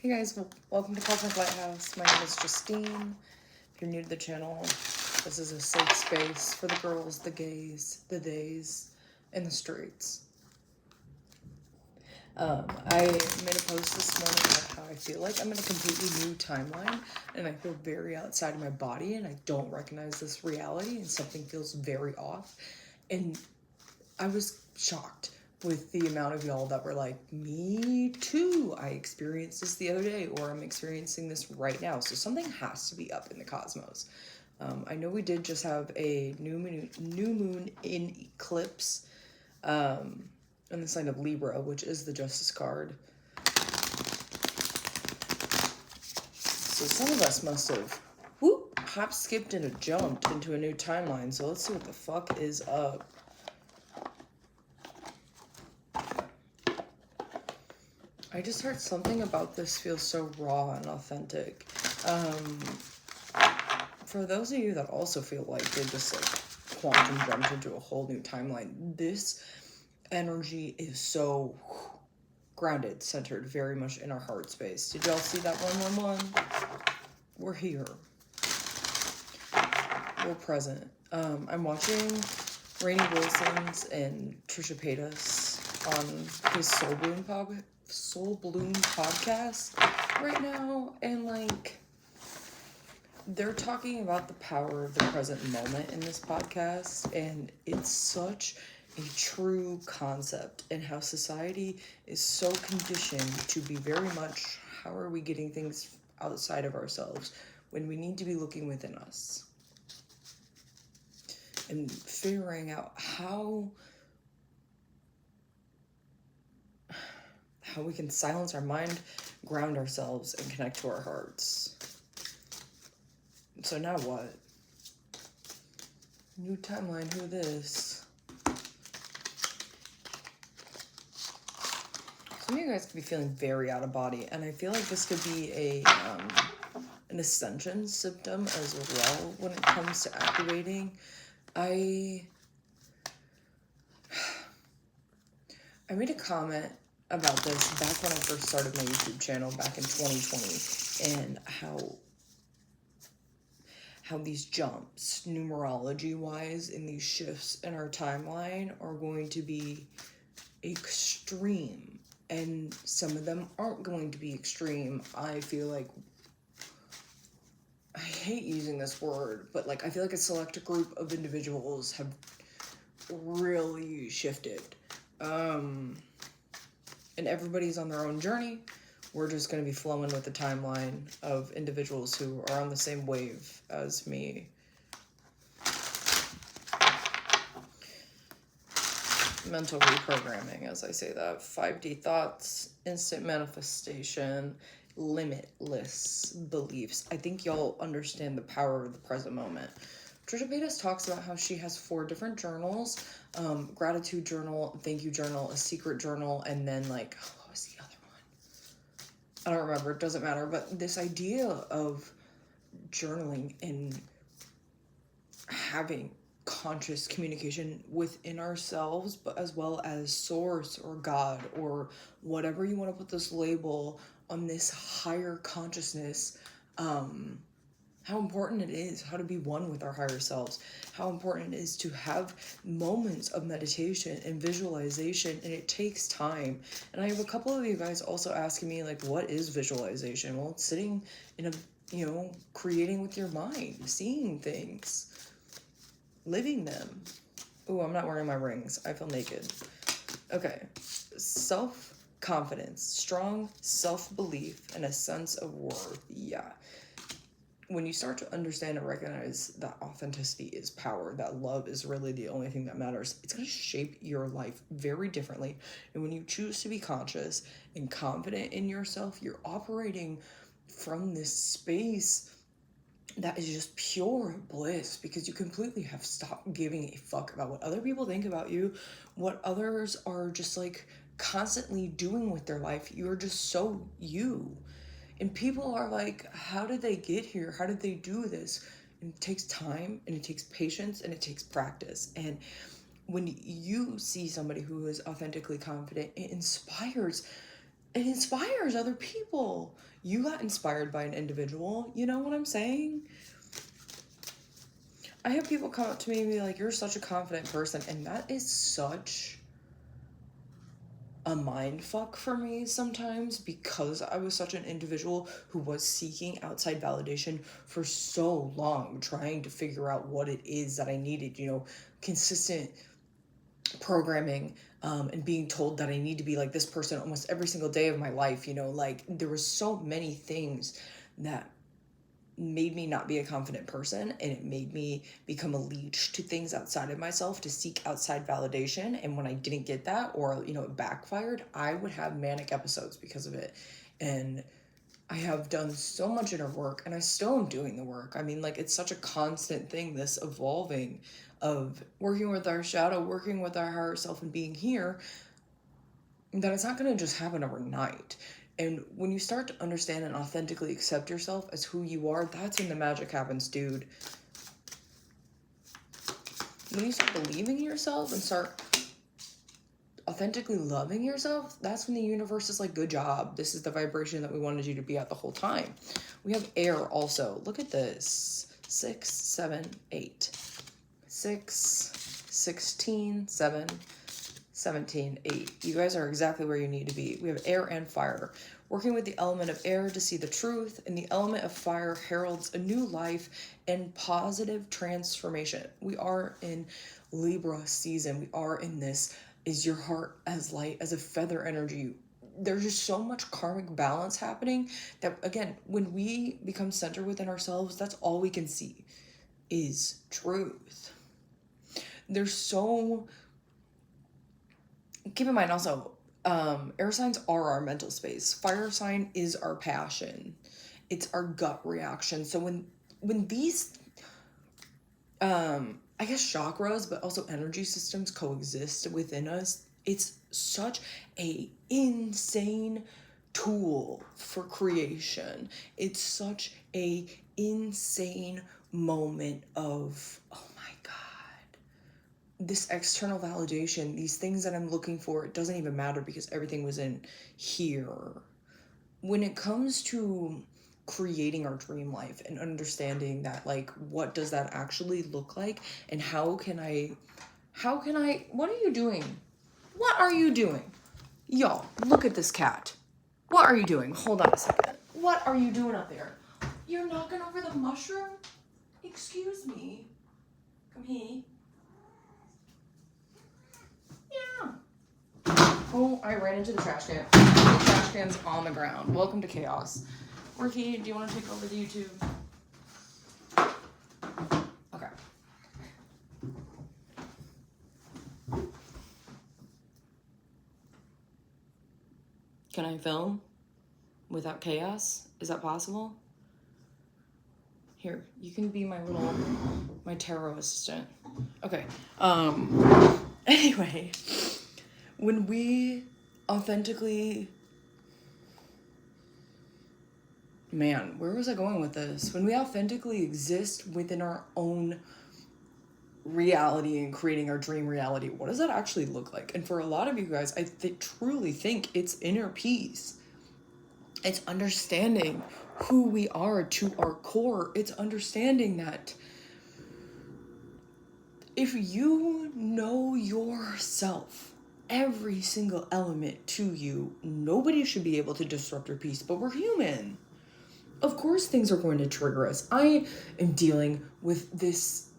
Hey guys, welcome to Cosmiclighthouse. My name is Justine. If you're new to the channel, this is a safe space for the girls, the gays, the days, and the streets. I made a post this morning about how I feel like I'm in a completely new timeline, and I feel very outside of my body, and I don't recognize this reality, and something feels very off. And I was shocked with the amount of y'all that were like, me too, I experienced this the other day, or I'm experiencing this right now. So something has to be up in the cosmos. I know we did just have a new moon in eclipse in the sign of Libra, which is the Justice card. So some of us must have hop, skipped, and jumped into a new timeline. So let's see what the fuck is up. I just heard something about this feels so raw and authentic. For those of you that also feel like they just like quantum jumped into a whole new timeline, this energy is so grounded, centered, very much in our heart space. Did y'all see that 111? We're here. We're present. I'm watching Rainey Wilson's and Trisha Paytas on his Soul Bloom podcast right now, and like they're talking about the power of the present moment in this podcast, and it's such a true concept, and how society is so conditioned to be very much, how are we getting things outside of ourselves when we need to be looking within us and figuring out how we can silence our mind, ground ourselves, and connect to our hearts. So now what? New timeline, who this? Some of you guys could be feeling very out of body, and I feel like this could be an ascension symptom as well when it comes to activating. I made a comment about this back when I first started my YouTube channel back in 2020, and how these jumps, numerology wise, in these shifts in our timeline are going to be extreme, and some of them aren't going to be extreme. I feel like, I hate using this word, but like I feel like a select group of individuals have really shifted. And everybody's on their own journey. We're just going to be flowing with the timeline of individuals who are on the same wave as me. Mental reprogramming, as I say that. 5D thoughts, instant manifestation, limitless beliefs. I think y'all understand the power of the present moment. Trisha Paytas talks about how she has 4 different journals. Gratitude journal, thank you journal, a secret journal, and then like, what was the other one? I don't remember, it doesn't matter. But this idea of journaling and having conscious communication within ourselves, but as well as source or God or whatever you want to put this label on, this higher consciousness, how important it is, how to be one with our higher selves, how important it is to have moments of meditation and visualization, and it takes time. And I have a couple of you guys also asking me, like, what is visualization? Well, it's sitting in a, creating with your mind, seeing things, living them. Ooh, I'm not wearing my rings. I feel naked. Okay. Self-confidence, strong self-belief, and a sense of worth. Yeah. When you start to understand and recognize that authenticity is power, that love is really the only thing that matters, it's going to shape your life very differently. And when you choose to be conscious and confident in yourself, you're operating from this space that is just pure bliss, because you completely have stopped giving a fuck about what other people think about you, what others are just like constantly doing with their life. You're just so you. And people are like, how did they get here? How did they do this? And it takes time, and it takes patience, and it takes practice. And when you see somebody who is authentically confident, it inspires it inspires other people. You got inspired by an individual. You know what I'm saying? I have people come up to me and be like, you're such a confident person. And that is such a mind fuck for me sometimes, because I was such an individual who was seeking outside validation for so long, trying to figure out what it is that I needed, you know, consistent programming, and being told that I need to be like this person almost every single day of my life, you know, like there was so many things that made me not be a confident person, and it made me become a leech to things outside of myself to seek outside validation. And when I didn't get that, or, you know, it backfired, I would have manic episodes because of it. And I have done so much inner work, and I still am doing the work. I mean, like, it's such a constant thing, this evolving of working with our shadow, working with our higher self, and being here, that it's not going to just happen overnight. And when you start to understand and authentically accept yourself as who you are, that's when the magic happens, dude. When you start believing in yourself and start authentically loving yourself, that's when the universe is like, good job. This is the vibration that we wanted you to be at the whole time. We have air also. Look at this. 6, 7, 8. 6, 16, 7, 17, 8. You guys are exactly where you need to be. We have air and fire. Working with the element of air to see the truth, and the element of fire heralds a new life and positive transformation. We are in Libra season. We are in this, is your heart as light as a feather energy. There's just so much karmic balance happening that, again, when we become centered within ourselves, that's all we can see is truth. There's so... Keep in mind also, air signs are our mental space. Fire sign is our passion. It's our gut reaction. So when these, I guess chakras, but also energy systems coexist within us, it's such a insane tool for creation. It's such a insane moment of, oh my God, this external validation, these things that I'm looking for, it doesn't even matter because everything was in here. When it comes to creating our dream life and understanding that, like, what does that actually look like, and how can I, what are you doing? What are you doing? Y'all, look at this cat. What are you doing? Hold on a second. What are you doing up there? You're knocking over the mushroom? Excuse me. Come here. Yeah. Oh, I ran into the trash can. The trash can's on the ground. Welcome to chaos. Ricky, do you want to take over the YouTube? Okay. Can I film without chaos? Is that possible? Here, you can be my tarot assistant. Okay. Anyway, when we authentically, man, where was I going with this? When we authentically exist within our own reality and creating our dream reality, what does that actually look like? And for a lot of you guys, I truly think it's inner peace. It's understanding who we are to our core. It's understanding that if you know yourself, every single element to you, nobody should be able to disrupt your peace, but we're human. Of course things are going to trigger us. I am dealing with this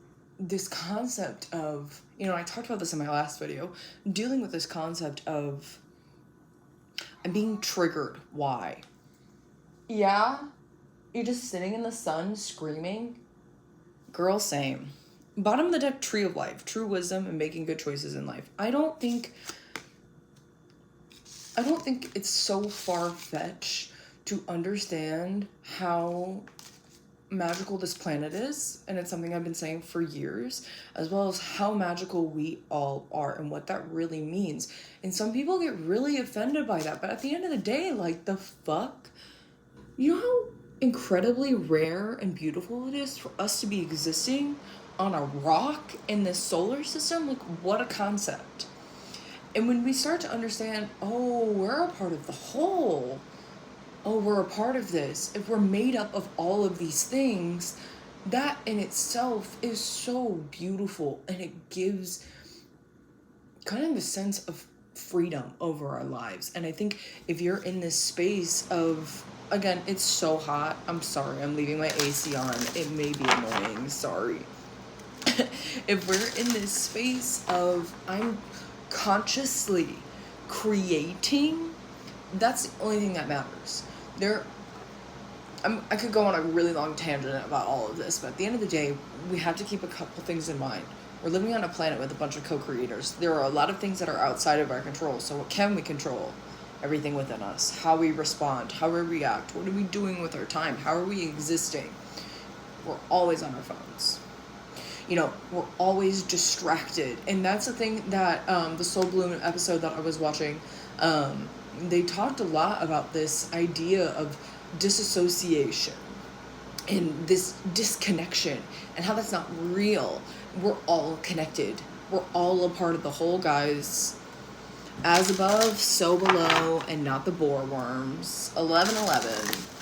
concept of, you know, I talked about this in my last video, dealing with this concept of I'm being triggered. Why? Yeah? You're just sitting in the sun screaming? Girl, same. Bottom of the deck, tree of life, true wisdom and making good choices in life. I don't think it's so far-fetched to understand how magical this planet is, and it's something I've been saying for years, as well as how magical we all are and what that really means. And some people get really offended by that, but at the end of the day, like, the fuck? You know how incredibly rare and beautiful it is for us to be existing on a rock in this solar system? Like, what a concept. And when we start to understand, oh, we're a part of the whole, oh, we're a part of this, if we're made up of all of these things, that in itself is so beautiful, and it gives kind of a sense of freedom over our lives. And I think if you're in this space of, again, it's so hot, I'm sorry, I'm leaving my AC on, it may be annoying, sorry. If we're in this space of I'm consciously creating, that's the only thing that matters. I could go on a really long tangent about all of this, but at the end of the day, we have to keep a couple things in mind. We're living on a planet with a bunch of co-creators. There are a lot of things that are outside of our control. So what can we control? Everything within us. How we respond. How we react. What are we doing with our time? How are we existing? We're always on our phones. We're always distracted. And that's the thing that the Soul Bloom episode that I was watching, they talked a lot about this idea of disassociation and this disconnection and how that's not real. We're all connected. We're all a part of the whole, guys. As above, so below, and not the boar worms. 11:11.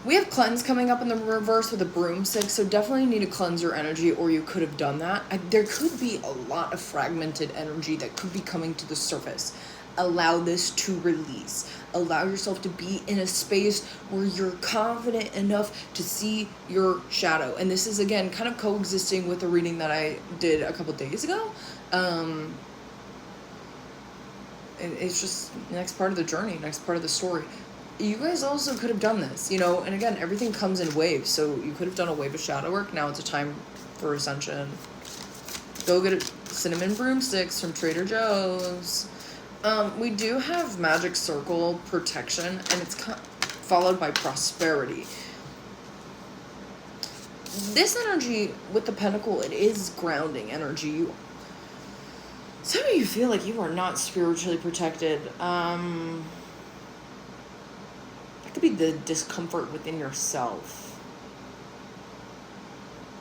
We have cleanse coming up in the reverse with a broomstick, so definitely need to cleanse your energy, or you could have done that. There could be a lot of fragmented energy that could be coming to the surface. Allow this to release. Allow yourself to be in a space where you're confident enough to see your shadow. And this is, again, kind of coexisting with the reading that I did a couple days ago. It's just the next part of the journey, next part of the story. You guys also could have done this, and again, everything comes in waves. So you could have done a wave of shadow work. Now it's a time for ascension. Go get cinnamon broomsticks from Trader Joe's. We do have magic circle protection, and it's followed by prosperity. This energy with the pentacle, it is grounding energy. Some of you feel like you are not spiritually protected. That could be the discomfort within yourself.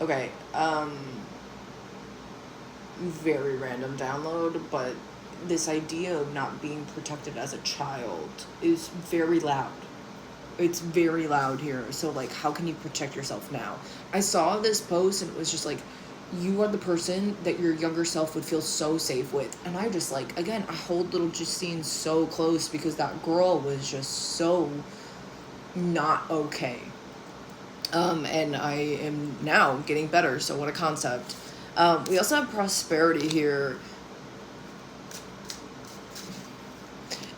Okay, very random download, but this idea of not being protected as a child is very loud. It's very loud here. So, how can you protect yourself now? I saw this post, and it was just you are the person that your younger self would feel so safe with. And I just, again, I hold little Justine so close because that girl was just so not okay. And I am now getting better, so what a concept. We also have prosperity here.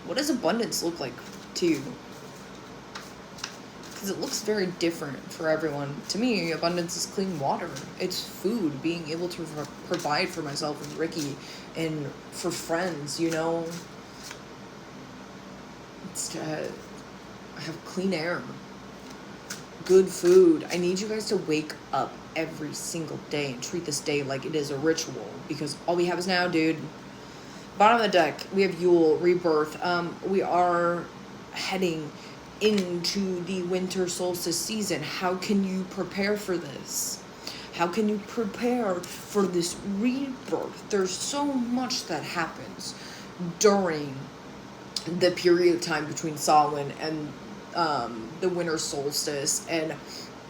What does abundance look like to you? Because it looks very different for everyone. To me, abundance is clean water. It's food, being able to provide for myself and Ricky and for friends, It's to have clean air, good food. I need you guys to wake up every single day and treat this day like it is a ritual, because all we have is now, dude. Bottom of the deck, we have Yule, rebirth. We are heading into the winter solstice season. How can you prepare for this? How can you prepare for this rebirth? There's so much that happens during the period of time between Samhain and the winter solstice, and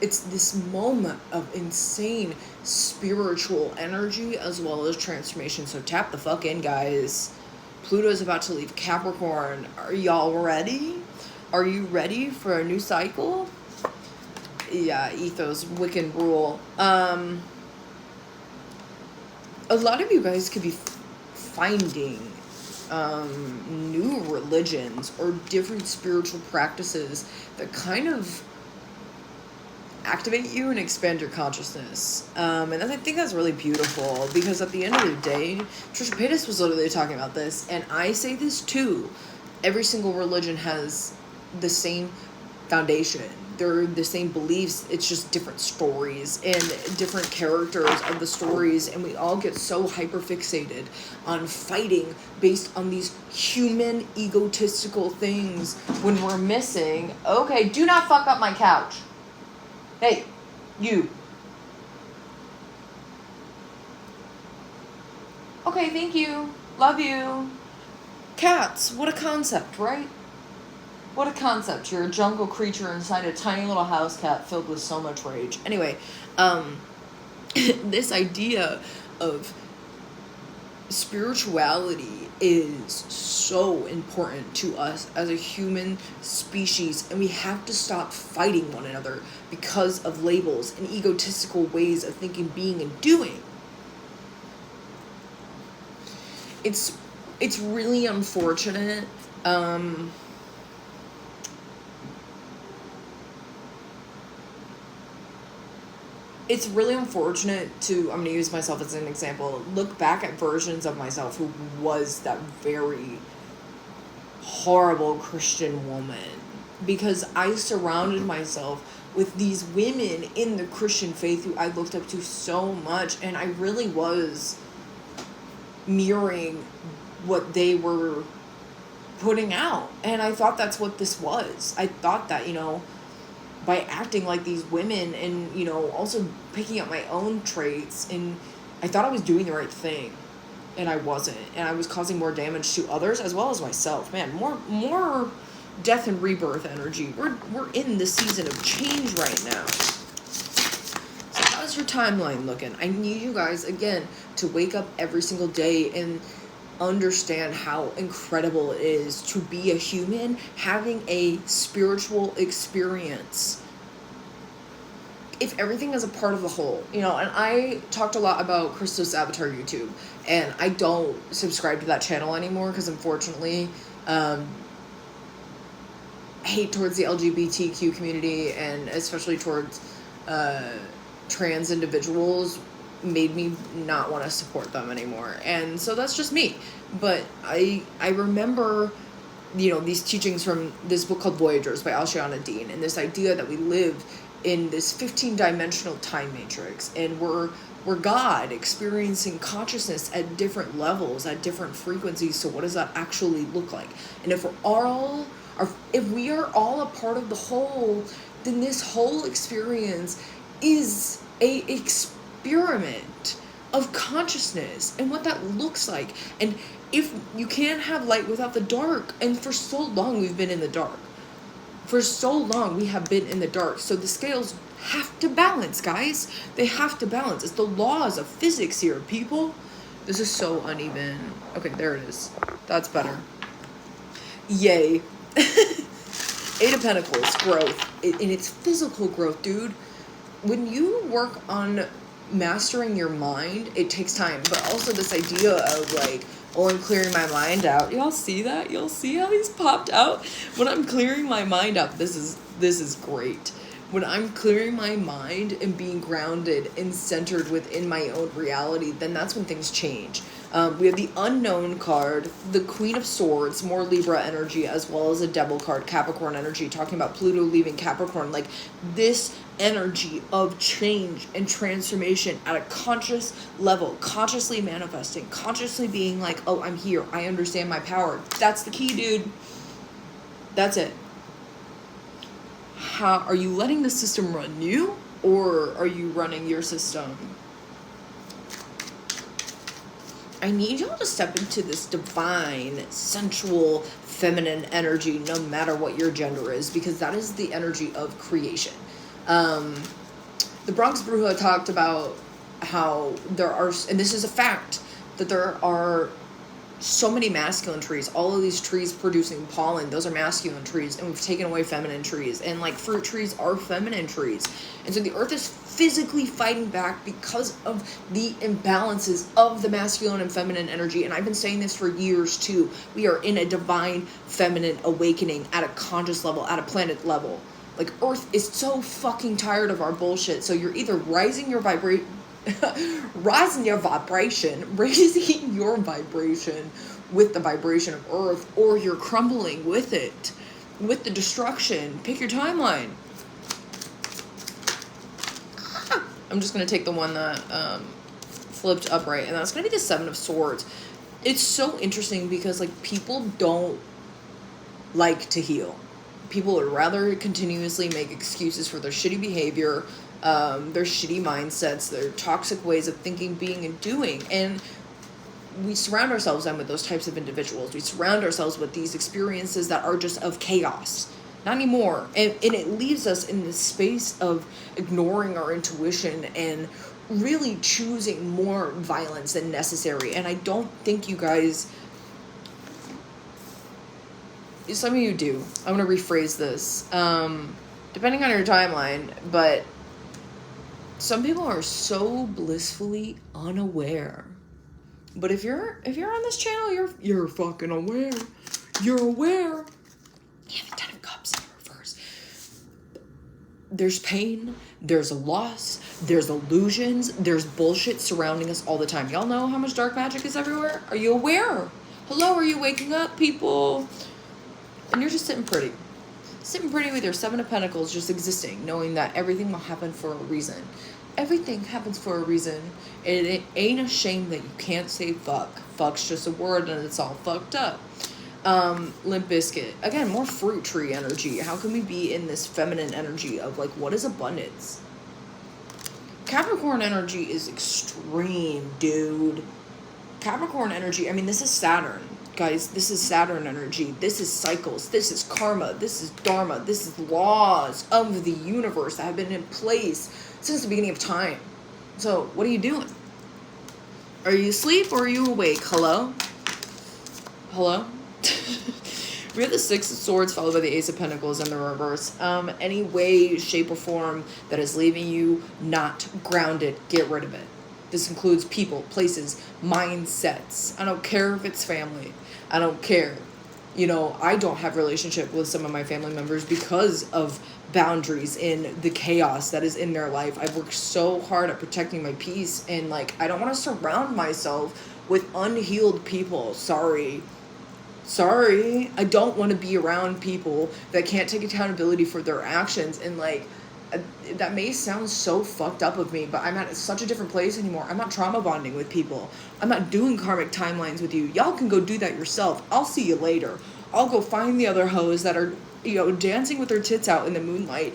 it's this moment of insane spiritual energy as well as transformation. So tap the fuck in, guys. Pluto's about to leave Capricorn. Are y'all ready? Are you ready for a new cycle? Yeah, ethos, Wiccan rule. A lot of you guys could be finding new religions or different spiritual practices that kind of activate you and expand your consciousness. And I think that's really beautiful, because at the end of the day, Trisha Paytas was literally talking about this, and I say this too. Every single religion has the same foundation. They're the same beliefs. It's just different stories and different characters of the stories, and we all get so hyperfixated on fighting based on these human egotistical things when we're missing. Okay, do not fuck up my couch. Hey, you. Okay, thank you. Love you. Cats, what a concept, right? What a concept. You're a jungle creature inside a tiny little house cat filled with so much rage. Anyway, this idea of spirituality is so important to us as a human species, and we have to stop fighting one another because of labels and egotistical ways of thinking, being, and doing. It's really unfortunate. It's really unfortunate to, I'm going to use myself as an example, look back at versions of myself who was that very horrible Christian woman. Because I surrounded myself with these women in the Christian faith who I looked up to so much, and I really was mirroring what they were putting out. And I thought that's what this was. I thought that, by acting like these women and, also picking up my own traits, and I thought I was doing the right thing, and I wasn't, and I was causing more damage to others as well as myself. Man, more death and rebirth energy. We're in the season of change right now. So how's your timeline looking? I need you guys, again, to wake up every single day and understand how incredible it is to be a human having a spiritual experience. If everything is a part of the whole, and I talked a lot about Crystal's Avatar YouTube, and I don't subscribe to that channel anymore because unfortunately hate towards the LGBTQ community, and especially towards trans individuals, made me not want to support them anymore. And so that's just me. But I remember, these teachings from this book called Voyagers by Alshiana Dean, and this idea that we live in this 15-dimensional time matrix, and we're God experiencing consciousness at different levels, at different frequencies. So what does that actually look like? And if we are all a part of the whole, then this whole experience is a experiment of consciousness and what that looks like. And if you can't have light without the dark, and for so long we've been in the dark. For so long we have been in the dark. So the scales have to balance, guys. They have to balance. It's the laws of physics here, people. This is so uneven. Okay, there it is. That's better. Yay. Eight of Pentacles, growth. And it's physical growth, dude. When you work on mastering your mind, it takes time. But also this idea of I'm clearing my mind out. Y'all see that? Y'all see how these popped out? When I'm clearing my mind out, this is great. When I'm clearing my mind and being grounded and centered within my own reality, then that's when things change. We have the Unknown card, the Queen of Swords, more Libra energy, as well as a Devil card, Capricorn energy, talking about Pluto leaving Capricorn. This energy of change and transformation at a conscious level, consciously manifesting, consciously being oh, I'm here, I understand my power. That's the key, dude. That's it. How are you letting the system run you, or are you running your system? I need y'all to step into this divine, sensual, feminine energy, no matter what your gender is, because that is the energy of creation. The Bronx Bruja talked about how there are, and this is a fact, that there are so many masculine trees. All of these trees producing pollen, those are masculine trees, and we've taken away feminine trees. And fruit trees are feminine trees. And so the earth is physically fighting back because of the imbalances of the masculine and feminine energy. And I've been saying this for years too. We are in a divine feminine awakening at a conscious level, at a planet level. Earth is so fucking tired of our bullshit. So you're either raising your vibration with the vibration of Earth, or you're crumbling with it, with the destruction. Pick your timeline. I'm just going to take the one that flipped upright, and that's going to be the Seven of Swords. It's so interesting because people don't like to heal. People would rather continuously make excuses for their shitty behavior, their shitty mindsets, their toxic ways of thinking, being, and doing. And we surround ourselves then with those types of individuals. We surround ourselves with these experiences that are just of chaos. Not anymore. And it leaves us in this space of ignoring our intuition and really choosing more violence than necessary. And I don't think you guys... Some of you do. I'm going to rephrase this. Depending on your timeline, but some people are so blissfully unaware. But if you're on this channel, you're fucking aware. You're aware. You have a Ten of Cups in reverse. There's pain, there's loss, there's illusions, there's bullshit surrounding us all the time. Y'all know how much dark magic is everywhere? Are you aware? Hello, are you waking up, people? And you're just sitting pretty. Sitting pretty with your Seven of Pentacles, just existing, knowing that everything will happen for a reason. Everything happens for a reason. And it ain't a shame that you can't say fuck. Fuck's just a word and it's all fucked up. Limp Bizkit. Again, more fruit tree energy. How can we be in this feminine energy of like, what is abundance? Capricorn energy is extreme, dude. Capricorn energy, I mean, this is Saturn. Guys, this is Saturn energy. This is cycles. This is karma. This is dharma. This is laws of the universe that have been in place since the beginning of time. So, what are you doing? Are you asleep or are you awake? Hello? Hello? We have the Six of Swords followed by the Ace of Pentacles in the reverse. Any way, shape, or form that is leaving you not grounded, get rid of it. This includes people, places, mindsets. I don't care if it's family. I don't care. You know, I don't have relationship with some of my family members because of boundaries in the chaos that is in their life. I've worked so hard at protecting my peace, and like, I don't want to surround myself with unhealed people. Sorry. I don't want to be around people that can't take accountability for their actions. And like, that may sound so fucked up of me, but I'm at such a different place anymore. I'm not trauma bonding with people. I'm not doing karmic timelines with you. Y'all can go do that yourself. I'll see you later. I'll go find the other hoes that are, you know, dancing with their tits out in the moonlight,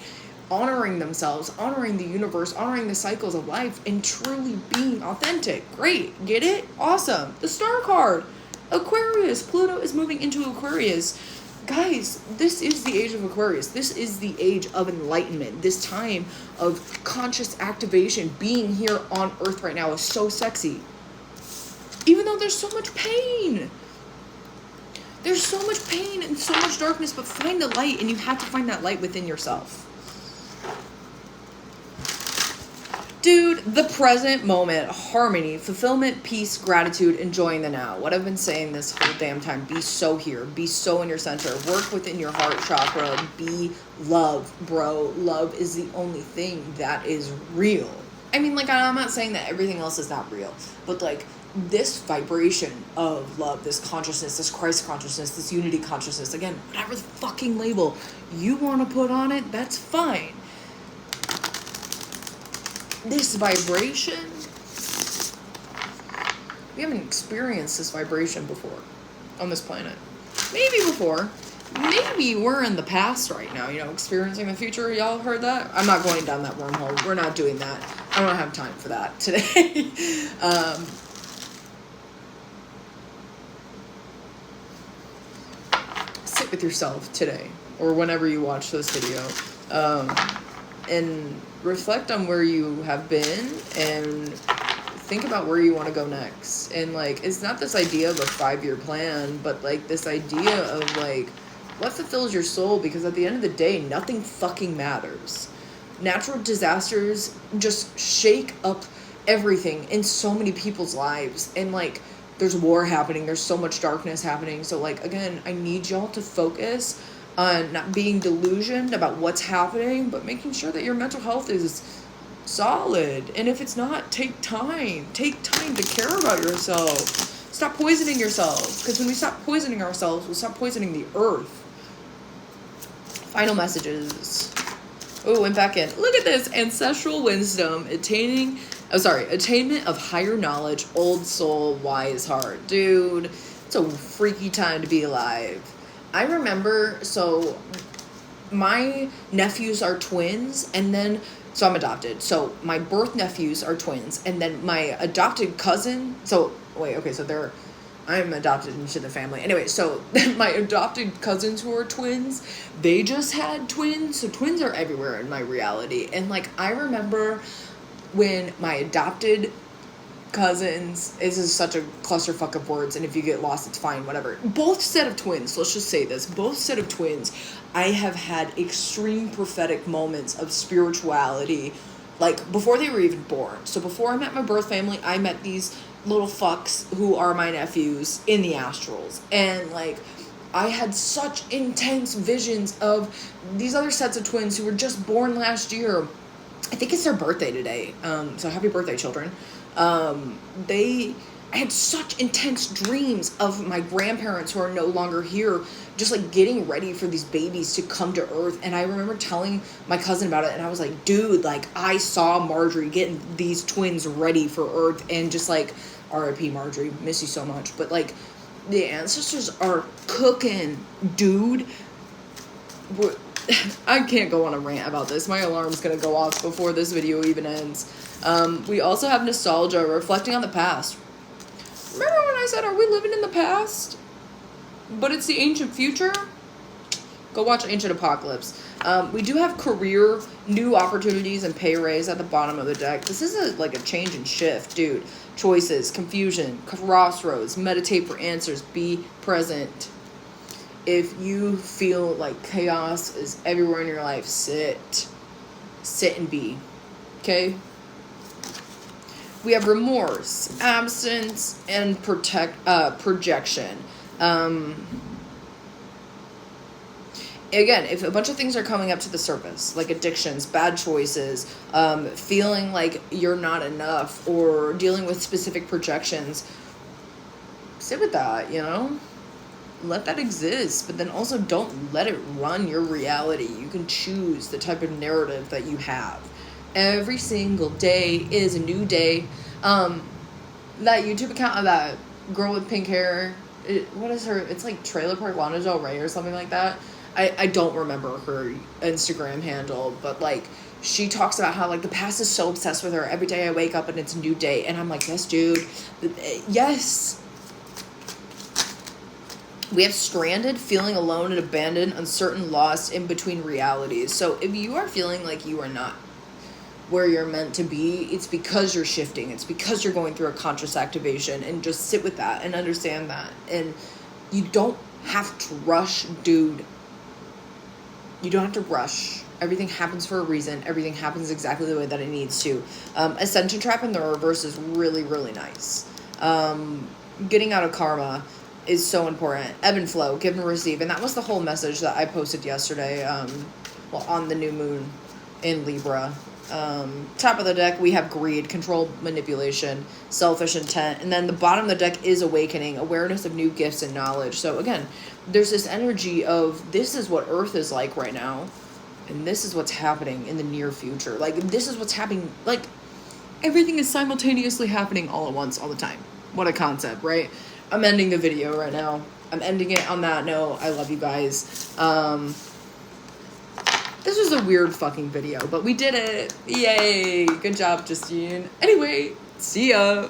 honoring themselves, honoring the universe, honoring the cycles of life, and truly being authentic. Great. Get it? Awesome. The star card. Aquarius. Pluto is moving into Aquarius. Guys, this is the age of Aquarius. This is the age of enlightenment. This time of conscious activation, being here on Earth right now is so sexy. Even though there's so much pain. There's so much pain and so much darkness, but find the light, and you have to find that light within yourself. Dude, the present moment, harmony, fulfillment, peace, gratitude, enjoying the now. What I've been saying this whole damn time, be so here, be so in your center, work within your heart chakra, be love, bro. Love is the only thing that is real. I mean, like, I'm not saying that everything else is not real, but like, this vibration of love, this consciousness, this Christ consciousness, this unity consciousness, again, whatever the fucking label you want to put on it, that's fine. This vibration, we haven't experienced this vibration before on this planet. Maybe before. Maybe we're in the past right now, you know, experiencing the future. Y'all heard that? I'm not going down that wormhole. We're not doing that. I don't have time for that today. Sit with yourself today or whenever you watch this video. And reflect on where you have been and think about where you want to go next. And like, it's not this idea of a 5-year plan, but like this idea of like, what fulfills your soul? Because at the end of the day, nothing fucking matters. Natural disasters just shake up everything in so many people's lives. And like, there's war happening. There's so much darkness happening. So like, again, I need y'all to focus on not being delusioned about what's happening, but making sure that your mental health is solid. And if it's not, take time to care about yourself. Stop poisoning yourself, because when we stop poisoning ourselves, we'll stop poisoning the earth. Final messages. Oh, went back in. Look at this. Ancestral wisdom, attainment of higher knowledge, old soul, wise heart. Dude, it's a freaky time to be alive. I remember, so my nephews are twins, and then, so I'm adopted. So my birth nephews are twins, and then my adopted cousin, so wait, okay, so I'm adopted into the family. Anyway, so my adopted cousins who are twins, they just had twins. So twins are everywhere in my reality. And like, I remember when my adopted cousins, this is such a clusterfuck of words, and if you get lost, it's fine, whatever. Both set of twins, let's just say this, both set of twins, I have had extreme prophetic moments of spirituality, like, before they were even born. So before I met my birth family, I met these little fucks who are my nephews in the astrals. And, like, I had such intense visions of these other sets of twins who were just born last year. I think it's their birthday today. So happy birthday, children. I had such intense dreams of my grandparents who are no longer here, just like getting ready for these babies to come to Earth. And I remember telling my cousin about it, and I was like, dude, like, I saw Marjorie getting these twins ready for Earth, and just like, R.I.P. Marjorie, miss you so much. But like, the ancestors are cooking, dude. I can't go on a rant about this. My alarm's gonna go off before this video even ends. We also have nostalgia, reflecting on the past. Remember when I said, are we living in the past? But it's the ancient future? Go watch Ancient Apocalypse. We do have career, new opportunities, and pay raise at the bottom of the deck. This is like a change and shift, dude. Choices, confusion, crossroads, meditate for answers, be present. If you feel like chaos is everywhere in your life, sit and be, okay? We have remorse, absence, and projection. Again, if a bunch of things are coming up to the surface, like addictions, bad choices, feeling like you're not enough, or dealing with specific projections, sit with that, you know? Let that exist, but then also don't let it run your reality. You can choose the type of narrative that you have. Every single day is a new day. That YouTube account of that girl with pink hair, what is her? It's like Trailer Park Lana Del Rey or something like that. I don't remember her Instagram handle, but like, she talks about how like the past is so obsessed with her. Every day I wake up and it's a new day, and I'm like, yes, dude, yes. We have stranded, feeling alone and abandoned, uncertain, lost, in between realities. So if you are feeling like you are not where you're meant to be, it's because you're shifting. It's because you're going through a conscious activation, and just sit with that and understand that. And you don't have to rush, dude. You don't have to rush. Everything happens for a reason. Everything happens exactly the way that it needs to. Ascension Trap in the reverse is really, really nice. Getting out of karma is so important. Ebb and flow, give and receive. And that was the whole message that I posted yesterday, on the new moon in Libra. Top of the deck, we have greed, control, manipulation, selfish intent. And then the bottom of the deck is awakening, awareness of new gifts and knowledge. So again, there's this energy of, this is what Earth is like right now, and this is what's happening in the near future. Like, this is what's happening. Like, everything is simultaneously happening all at once, all the time. What a concept, right? I'm ending the video right now. I'm ending it on that note. I love you guys. This was a weird fucking video, but we did it. Yay. Good job, Justine. Anyway, see ya.